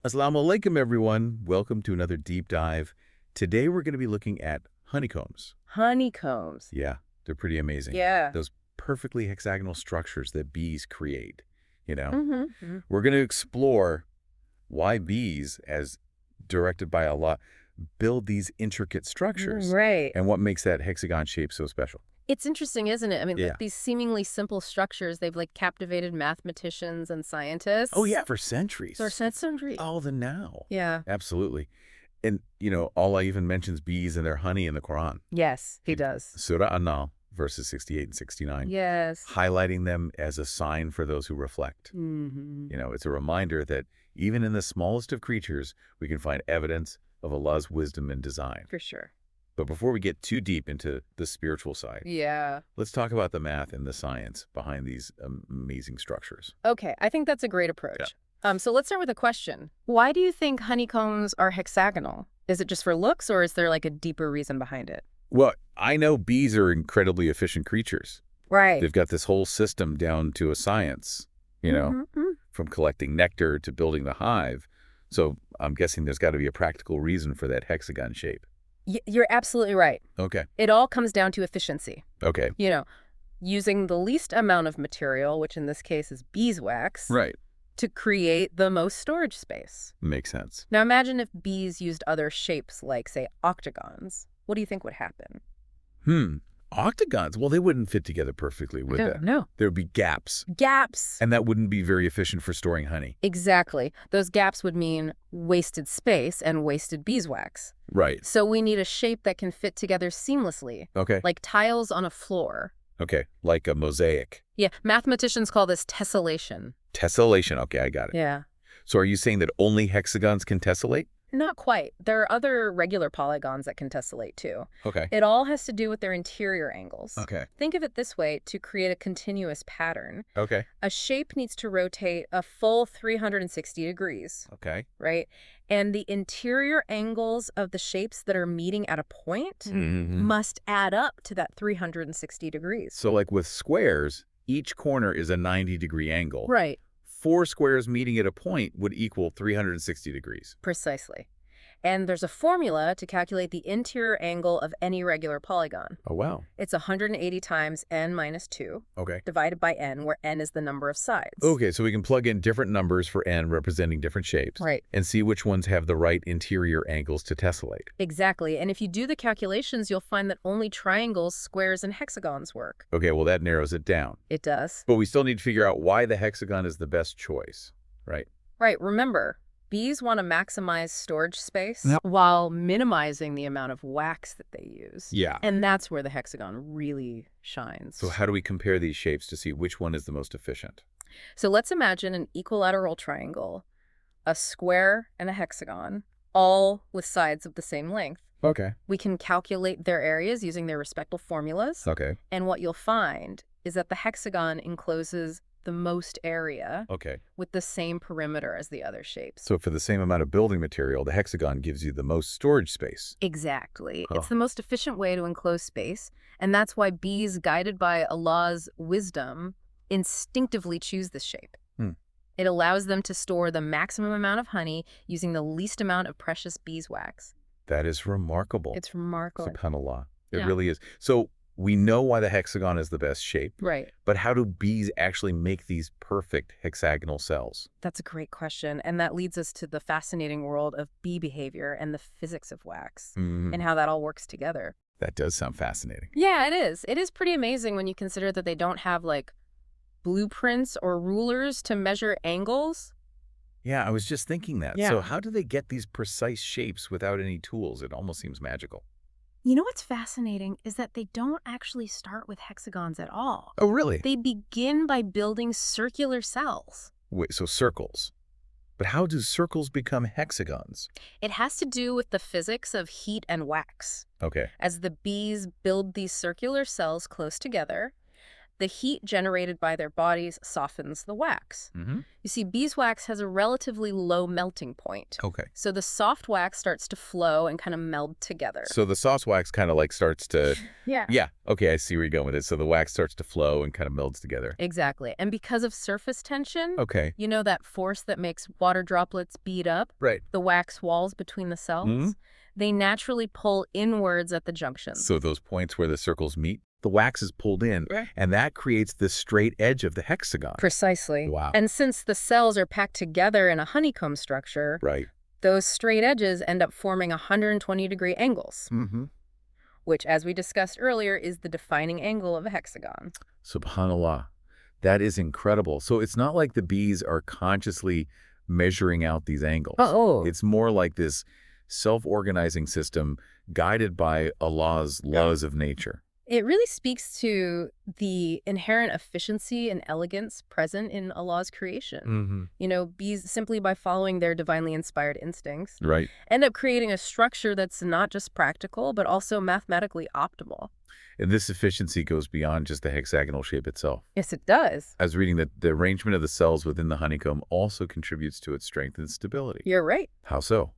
Assalamu alaikum, everyone. Welcome to another deep dive. Today, we're going to be looking at honeycombs. Honeycombs. Yeah, they're pretty amazing. Yeah. Those perfectly hexagonal structures that bees create, you know? Mm-hmm. We're going to explore why bees, as directed by Allah, build these intricate structures Right. and what makes that hexagon shape so special. It's interesting, isn't it? I mean, Yeah. like these seemingly simple structures, they've like captivated mathematicians and scientists. Oh, yeah, for centuries. For centuries. All the now. Yeah. Absolutely. And, Allah even mentions bees and their honey in the Quran. Yes, he does. Surah An-Nahl, verses 68 and 69. Yes. Highlighting them as a sign for those who reflect. Mm-hmm. It's a reminder that even in the smallest of creatures, we can find evidence of Allah's wisdom and design. For sure. But before we get too deep into the spiritual side, Yeah. let's talk about the math and the science behind these amazing structures. Okay, I think that's a great approach. So let's start with a question. Why do you think honeycombs are hexagonal? Is it just for looks, or is there like a deeper reason behind it? Well, I know bees are incredibly efficient creatures. Right. They've got this whole system down to a science, from collecting nectar to building the hive. So I'm guessing there's got to be a practical reason for that hexagon shape. You're absolutely right. Okay. It all comes down to efficiency. Okay. Using the least amount of material, which in this case is beeswax, Right. to create the most storage space. Makes sense. Now imagine if bees used other shapes like, say, octagons. What do you think would happen? Octagons, well, they wouldn't fit together perfectly, would they? No. There would be gaps. Gaps. And that wouldn't be very efficient for storing honey. Exactly. Those gaps would mean wasted space and wasted beeswax. Right. So we need a shape that can fit together seamlessly, Okay. like tiles on a floor. Okay. Like a mosaic. Yeah, mathematicians call this tessellation. Tessellation. Okay, I got it. Yeah. So are you saying that only hexagons can tessellate? Not quite. There are other regular polygons that can tessellate too. Okay. It all has to do with their interior angles. Okay. Think of it this way: to create a continuous pattern, Okay. a shape needs to rotate a full 360 degrees, Okay. right? And the interior angles of the shapes that are meeting at a point must add up to that 360 degrees. So like with squares, each corner is a 90-degree angle. Right. 4 squares meeting at a point would equal 360 degrees. Precisely. And there's a formula to calculate the interior angle of any regular polygon. Oh, wow. It's 180 times n minus 2 Okay. divided by n, where n is the number of sides. Okay, so we can plug in different numbers for n representing different shapes. Right. And see which ones have the right interior angles to tessellate. Exactly. And if you do the calculations, you'll find that only triangles, squares, and hexagons work. Okay, well, that narrows it down. It does. But we still need to figure out why the hexagon is the best choice, right? Right. Remember, bees want to maximize storage space Yep. while minimizing the amount of wax that they use. Yeah. And that's where the hexagon really shines. So how do we compare these shapes to see which one is the most efficient? So let's imagine an equilateral triangle, a square and a hexagon, all with sides of the same length. Okay. We can calculate their areas using their respective formulas. Okay. And what you'll find is that the hexagon encloses the most area Okay. with the same perimeter as the other shapes. So for the same amount of building material, the hexagon gives you the most storage space. Exactly. Huh. It's the most efficient way to enclose space, and that's why bees, guided by Allah's wisdom, instinctively choose this shape. It allows them to store the maximum amount of honey using the least amount of precious beeswax. That is remarkable. It's remarkable. SubhanAllah. It Yeah. really is. So we know why the hexagon is the best shape, Right. but how do bees actually make these perfect hexagonal cells? That's a great question, and that leads us to the fascinating world of bee behavior and the physics of wax and how that all works together. That does sound fascinating. Yeah, it is. It is pretty amazing when you consider that they don't have, like, blueprints or rulers to measure angles. Yeah, I was just thinking that. Yeah. So how do they get these precise shapes without any tools? It almost seems magical. You know what's fascinating is that they don't actually start with hexagons at all. Oh, really? They begin by building circular cells. Wait, so circles. But how do circles become hexagons? It has to do with the physics of heat and wax. Okay. As the bees build these circular cells close together, The heat generated by their bodies softens the wax. You see, beeswax has a relatively low melting point. Okay. So the soft wax starts to flow and kind of meld together. So the soft wax kind of like starts to... Yeah. Yeah. Okay, I see where you're going with it. So the wax starts to flow and kind of melds together. Exactly. And because of surface tension, Okay. you know that force that makes water droplets bead up? Right. The wax walls between the cells? They naturally pull inwards at the junctions. So those points where the circles meet, the wax is pulled in, and that creates this straight edge of the hexagon. Precisely. Wow. And since the cells are packed together in a honeycomb structure, Right. those straight edges end up forming 120-degree angles, which, as we discussed earlier, is the defining angle of a hexagon. Subhanallah. That is incredible. So it's not like the bees are consciously measuring out these angles. It's more like this self-organizing system guided by Allah's laws of nature. It really speaks to the inherent efficiency and elegance present in Allah's creation. You know, bees, simply by following their divinely inspired instincts, Right. end up creating a structure that's not just practical, but also mathematically optimal. And this efficiency goes beyond just the hexagonal shape itself. Yes, it does. I was reading that the arrangement of the cells within the honeycomb also contributes to its strength and stability. You're right. How so?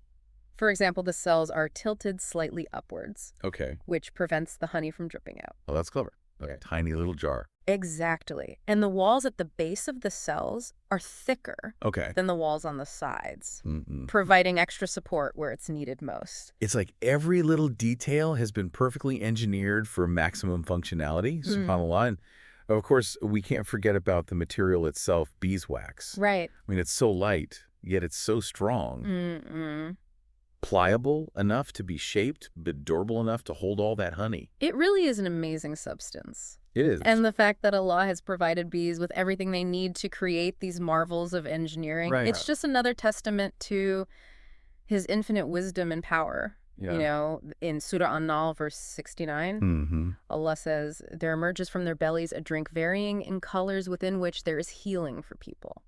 For example, the cells are tilted slightly upwards, Okay. which prevents the honey from dripping out. Well, that's clever. A tiny little jar. Exactly. And the walls at the base of the cells are thicker Okay. than the walls on the sides, providing extra support where it's needed most. It's like every little detail has been perfectly engineered for maximum functionality, subhanAllah. And of course, we can't forget about the material itself, beeswax. Right. I mean, it's so light, yet it's so strong. Pliable enough to be shaped, but durable enough to hold all that honey. It really is an amazing substance. It is. And the fact that Allah has provided bees with everything they need to create these marvels of engineering, it's just another testament to his infinite wisdom and power. You know, in Surah An-Nahl, verse 69, Allah says, there emerges from their bellies a drink varying in colors within which there is healing for people.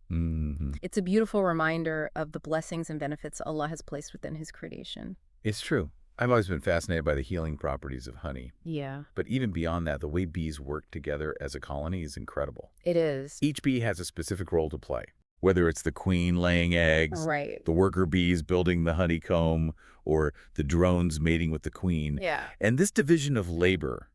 It's a beautiful reminder of the blessings and benefits Allah has placed within his creation. It's true. I've always been fascinated by the healing properties of honey. Yeah. But even beyond that, the way bees work together as a colony is incredible. It is. Each bee has a specific role to play, whether it's the queen laying eggs, the worker bees building the honeycomb, or the drones mating with the queen. Yeah. And this division of labor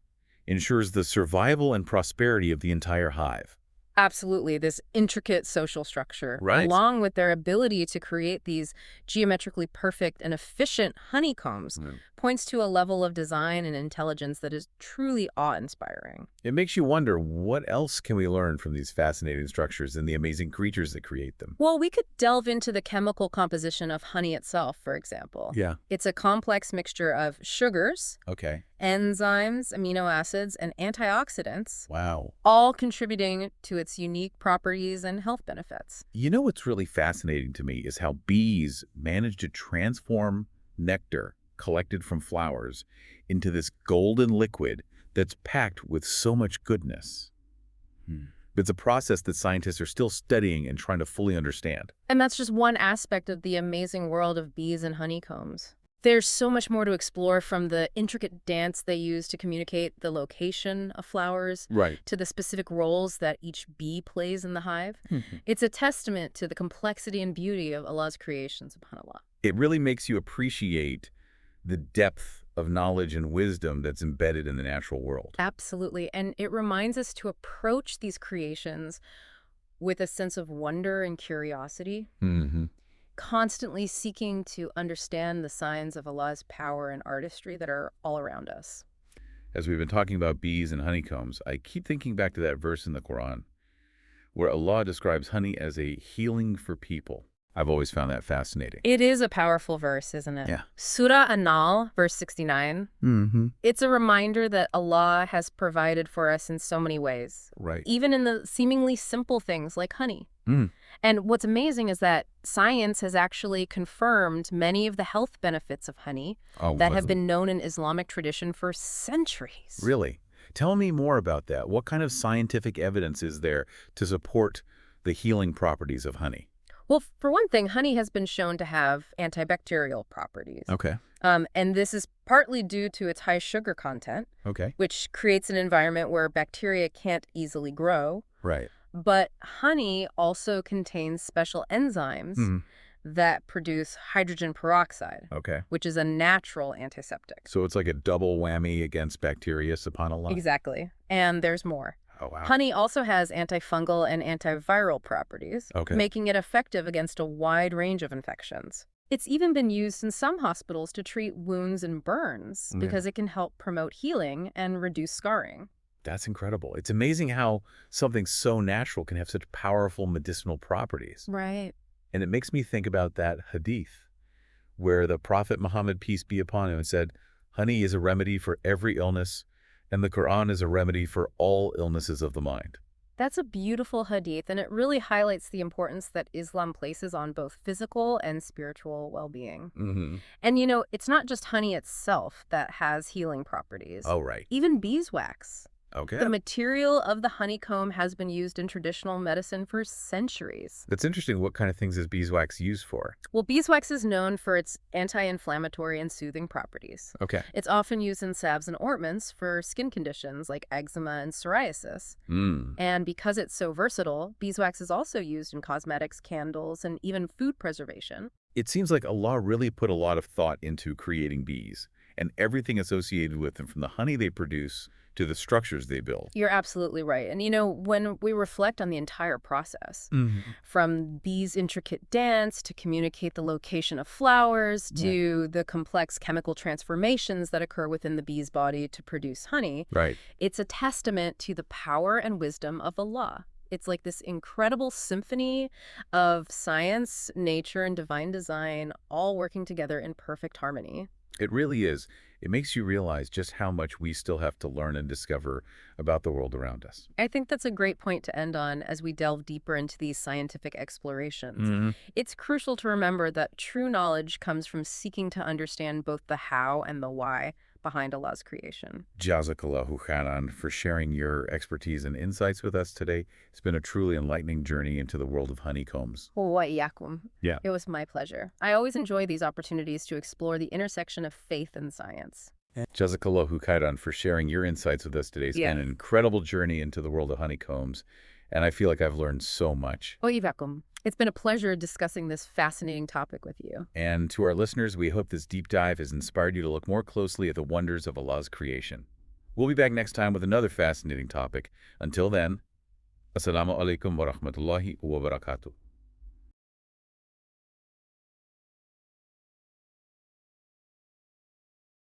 ensures the survival and prosperity of the entire hive. Absolutely, this intricate social structure, Right. along with their ability to create these geometrically perfect and efficient honeycombs, points to a level of design and intelligence that is truly awe-inspiring. It makes you wonder, what else can we learn from these fascinating structures and the amazing creatures that create them? Well, we could delve into the chemical composition of honey itself, for example. Yeah. It's a complex mixture of sugars, Okay. enzymes, amino acids, and antioxidants, Wow. all contributing to its unique properties and health benefits. You know what's really fascinating to me is how bees manage to transform nectar collected from flowers into this golden liquid that's packed with so much goodness. It's a process that scientists are still studying and trying to fully understand. And that's just one aspect of the amazing world of bees and honeycombs. There's so much more to explore, from the intricate dance they use to communicate the location of flowers Right. to the specific roles that each bee plays in the hive. It's a testament to the complexity and beauty of Allah's creation, subhanAllah. It really makes you appreciate the depth of knowledge and wisdom that's embedded in the natural world. Absolutely. And it reminds us to approach these creations with a sense of wonder and curiosity, constantly seeking to understand the signs of Allah's power and artistry that are all around us. As we've been talking about bees and honeycombs, I keep thinking back to that verse in the Quran where Allah describes honey as a healing for people. I've always found that fascinating. It is a powerful verse, isn't it? Yeah. Surah An-Nahl, verse 69. It's a reminder that Allah has provided for us in so many ways. Right. Even in the seemingly simple things like honey. And what's amazing is that science has actually confirmed many of the health benefits of honey that have been known in Islamic tradition for centuries. Really? Tell me more about that. What kind of scientific evidence is there to support the healing properties of honey? Well, for one thing, honey has been shown to have antibacterial properties. Okay. And this is partly due to its high sugar content, Okay. which creates an environment where bacteria can't easily grow. Right. But honey also contains special enzymes that produce hydrogen peroxide, Okay. which is a natural antiseptic. So it's like a double whammy against bacteria, subhanAllah. Exactly. And there's more. Oh, wow. Honey also has antifungal and antiviral properties, Okay. making it effective against a wide range of infections. It's even been used in some hospitals to treat wounds and burns because it can help promote healing and reduce scarring. That's incredible. It's amazing how something so natural can have such powerful medicinal properties. Right. And it makes me think about that hadith where the Prophet Muhammad, peace be upon him, said, honey is a remedy for every illness, and the Quran is a remedy for all illnesses of the mind. That's a beautiful hadith, and it really highlights the importance that Islam places on both physical and spiritual well-being. And, it's not just honey itself that has healing properties. Oh, right. Even beeswax. Okay. The material of the honeycomb has been used in traditional medicine for centuries. That's interesting. What kind of things is beeswax used for? Well, beeswax is known for its anti-inflammatory and soothing properties. Okay. It's often used in salves and ointments for skin conditions like eczema and psoriasis. And because it's so versatile, beeswax is also used in cosmetics, candles, and even food preservation. It seems like Allah really put a lot of thought into creating bees and everything associated with them, from the honey they produce to the structures they build. You're absolutely right. And when we reflect on the entire process, from bees' intricate dance to communicate the location of flowers to the complex chemical transformations that occur within the bee's body to produce honey, Right. it's a testament to the power and wisdom of Allah. It's like this incredible symphony of science, nature, and divine design all working together in perfect harmony. It really is. It makes you realize just how much we still have to learn and discover about the world around us. I think that's a great point to end on as we delve deeper into these scientific explorations. It's crucial to remember that true knowledge comes from seeking to understand both the how and the why behind Allah's creation. Jazakallahu khairan for sharing your expertise and insights with us today. It's been a truly enlightening journey into the world of honeycombs. Wa iyyakum. Yeah. It was my pleasure. I always enjoy these opportunities to explore the intersection of faith and science. Jazakallahu khairan for sharing your insights with us today. It's been an incredible journey into the world of honeycombs, and I feel like I've learned so much. Wa iyyakum. It's been a pleasure discussing this fascinating topic with you. And to our listeners, we hope this deep dive has inspired you to look more closely at the wonders of Allah's creation. We'll be back next time with another fascinating topic. Until then, Assalamu alaikum wa rahmatullahi wa barakatuh.